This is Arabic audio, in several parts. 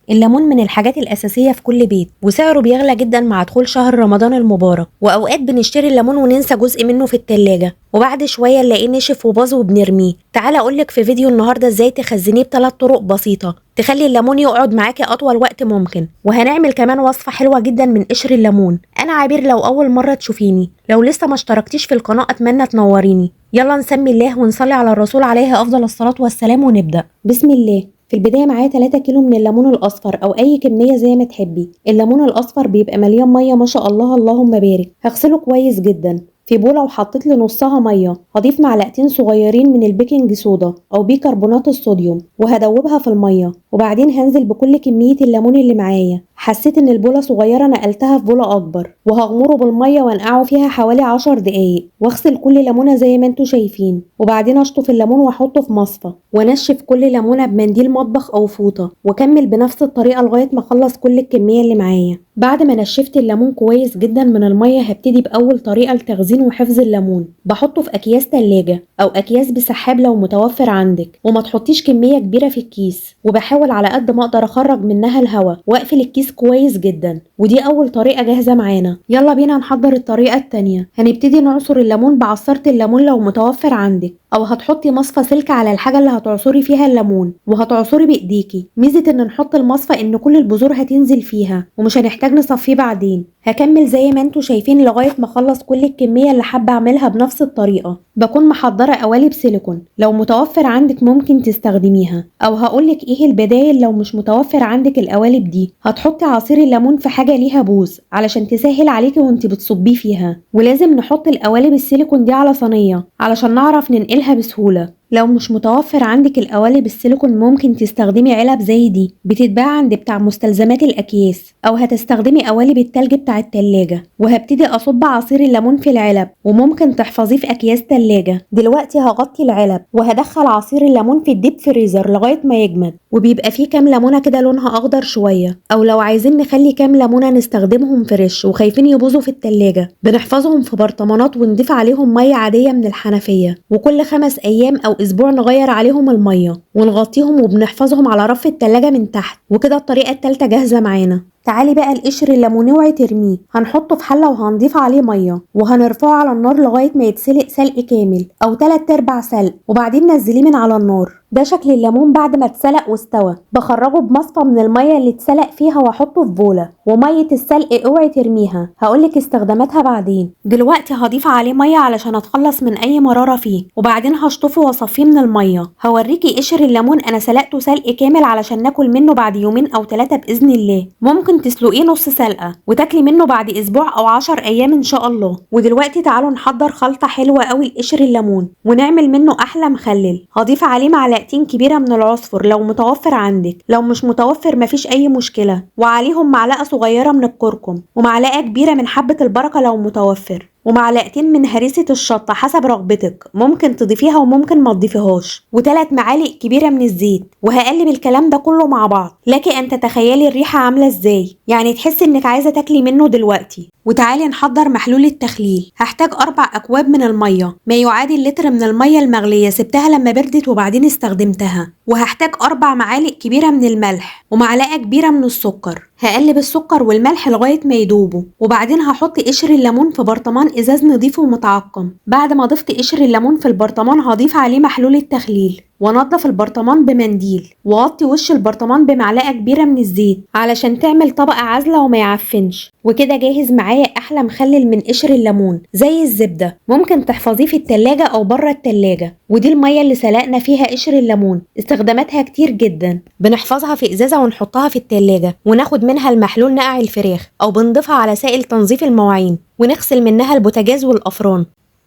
الليمون من الحاجات الأساسية في كل بيت، وسعره بيغلى جدا مع دخول شهر رمضان المبارك، وأوقات بنشتري الليمون وننسى جزء منه في التلاجة، وبعد شوية نلاقيه نشف وباظ وبنرميه. تعالى أقولك في فيديو النهاردة ازاي تخزنيه ب3 طرق بسيطة تخلي الليمون يقعد معاكي أطول وقت ممكن. وهنعمل كمان وصفة حلوة جدا من قشر الليمون. أنا عبير لو أول مرة تشوفيني، لو لسه ما اشتركتيش في القناة أتمنى تنوريني. يلا نسمي الله ونصلي على الرسول عليه أفضل الصلاة والسلام ونبدأ. بسم الله. في البداية معايا 3 كيلو من الليمون الأصفر أو أي كمية زي ما تحبي. الليمون الأصفر بيبقى مليان مية ما شاء الله اللهم بارك. هغسله كويس جدا في بولة وحطيت لنصها مية. هضيف معلقتين صغيرين من البيكنج صودا أو بيكربونات الصوديوم وهدوبها في المية، وبعدين هنزل بكل كمية الليمون اللي معايا. حسيت ان البولة صغيرة نقلتها في بولة اكبر وهغمره بالمية وانقعه فيها حوالي 10 دقايق، واغسل كل ليمونة زي ما انتوا شايفين، وبعدين اشطف الليمون واحطه في مصفى وانشف كل ليمونة بمنديل مطبخ او فوطة، واكمل بنفس الطريقة لغاية ما اخلص كل الكمية اللي معايا. بعد ما نشفت الليمون كويس جدا من المية هبتدي باول طريقة لتخزين وحفظ الليمون. بحطه في اكياس تلاجة او اكياس بسحاب لو متوفر عندك، وما تحطيش كمية كبيرة في الكيس، وبحاول على قد ما اقدر اخرج منها الهواء واقفل الكيس كويس جدا. ودي اول طريقة جاهزة معانا. يلا بينا نحضر الطريقة التانية. هنبتدي نعصر الليمون بعصارة الليمون لو متوفر عندك، او هتحطي مصفى سلك على الحاجة اللي هتعصري فيها الليمون وهتعصري بايديكي. ميزة ان نحط المصفى ان كل البذور هتنزل فيها ومش هنحتاج نصفيه بعدين. هكمل زي ما انتوا شايفين لغاية ما اخلص كل الكمية اللي حابة اعملها بنفس الطريقة. بكون محضرة قوالب سيليكون لو متوفر عندك ممكن تستخدميها، او هقولك ايه البدايل لو مش متوفر عندك القوالب دي. هتحطي عصير الليمون في حاجة ليها بوز علشان تسهل عليكي وانت بتصبيه فيها، ولازم نحط القوالب السيليكون دي على صينية علشان نعرف ننقلها بسهولة. لو مش متوفر عندك القوالب السيليكون ممكن تستخدمي علب زي دي بتتباع عند بتاع مستلزمات الاكياس، او هتستخدمي قوالب التلج بتاع التلاجة. وهبتدي اصب عصير الليمون في العلب، وممكن تحفظيه في اكياس تلاجة. دلوقتي هغطي العلب وهدخل عصير الليمون في الديب فريزر لغاية ما يجمد، وبيبقى فيه كام ليمونة كده لونها اخضر شوية، او لو عايزين نخلي كام ليمونة نستخدمهم فريش وخايفين يبوظوا في التلاجة بنحفظهم في برطمانات ونضيف عليهم مية عادية من الحنفية، وكل 5 ايام او اسبوع نغير عليهم المية ونغطيهم وبنحفظهم على رف التلاجة من تحت. وكده الطريقة التالتة جاهزة معانا. تعالي بقى القشر الليموني اوعي ترميه. هنحطه في حلة وهنضيف عليه مية وهنرفعه على النار لغاية ما يتسلق سلق كامل او 3/4 سلق، وبعدين نزليه من على النار. ده شكل الليمون بعد ما اتسلق واستوى. بخرجه بمصفى من المية اللي اتسلق فيها واحطه في بولة. ومية السلق اوعي ترميها، هقولك استخداماتها بعدين. دلوقتي هضيف عليه مية علشان اتخلص من اي مرارة فيه، وبعدين هشطفه واصفيه من المية. هوريكي قشر الليمون انا سلقته سلق كامل علشان ناكل منه بعد 2 أو 3 باذن الله. ممكن تسلقيه نص سلقة وتاكلي منه بعد اسبوع او 10 ايام ان شاء الله. ودلوقتي تعالوا نحضر خلطة حلوة قوي لقشر الليمون ونعمل منه احلى مخلل. هضيف عليه معلقتين كبيرة من العصفر لو متوفر عندك، لو مش متوفر مفيش اي مشكلة، وعليهم معلقة صغيرة من الكركم، ومعلقة كبيرة من حبة البركة لو متوفر، ومعلقتين من هريسة الشطة حسب رغبتك، ممكن تضيفيها وممكن ما تضيفيهاش، و3 معالق كبيرة من الزيت. وهقلب الكلام ده كله مع بعض. لك ان تتخيلي الريحة عاملة ازاي، يعني تحسي انك عايزة تاكلي منه دلوقتي. وتعالي نحضر محلول التخليل. هحتاج 4 أكواب من المية، ما يعادل لتر من المية المغلية سبتها لما بردت وبعدين استخدمتها. وهحتاج 4 معالق كبيرة من الملح ومعلقة كبيرة من السكر. هقلب السكر والملح لغاية ما يدوبوا، وبعدين هحط قشر الليمون في برطمان ازاز نضيف ومتعقم. بعد ما ضفت قشر الليمون في البرطمان هضيف عليه محلول التخليل وانضف البرطمان بمنديل، واغطي وش البرطمان بمعلقة كبيرة من الزيت علشان تعمل طبقة عازلة وما يعفنش. وكده جاهز معايا احلى مخلل من قشر الليمون زي الزبدة. ممكن تحفظيه في التلاجة او بره التلاجة. ودي المية اللي سلقنا فيها قشر الليمون. استخداماتها كتير جدا. بنحفظها في ازازة ونحطها في التلاجة وناخد منها المحلول نقع الفراخ، او بنضيفها على سائل تنظيف المواعين ونغسل منها البوتاجاز والافران.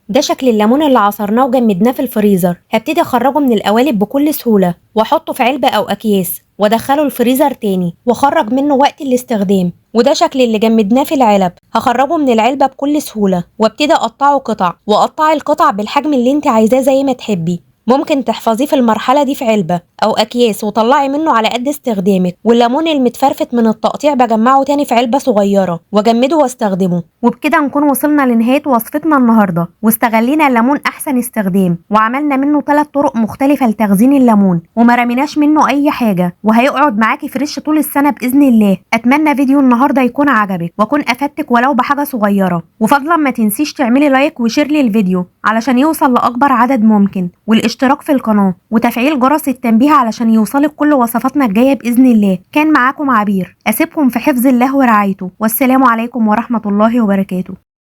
ده شكل الليمون اللي عصرناه وجمدناه في الفريزر. هبتدي اخرجه من القوالب بكل سهولة واحطه في علبة او اكياس وادخله الفريزر تاني واخرج منه وقت الاستخدام. وده شكل اللي جمدناه في العلب. هخرجه من العلبة بكل سهولة وابتدي اقطعه قطع، واقطعي القطع بالحجم اللي انت عايزاه زي ما تحبي. ممكن تحفظيه في المرحلة دي في علبة أو أكياس وطلعي منه على قد استخدامك، والليمون المتفرفت من التقطيع بجمعه تاني في علبة صغيرة وأجمده واستخدمه. وبكده نكون وصلنا لنهاية وصفتنا النهاردة، واستغلينا الليمون أحسن استخدام، وعملنا منه 3 طرق مختلفة لتخزين الليمون، وما رميناش منه أي حاجة، وهيقعد معاكي فريش طول السنة بإذن الله. أتمنى فيديو النهاردة يكون عجبك وأكون أفدتك ولو بحاجة صغيرة، وفضلا ما تنسيش تعملي لايك وشير للفيديو علشان يوصل لأكبر عدد ممكن، والاشتراك في القناة وتفعيل جرس التنبيه علشان يوصلك كل وصفاتنا الجاية بإذن الله. كان معاكم عبير، أسيبكم في حفظ الله ورعايته، والسلام عليكم ورحمة الله وبركاته.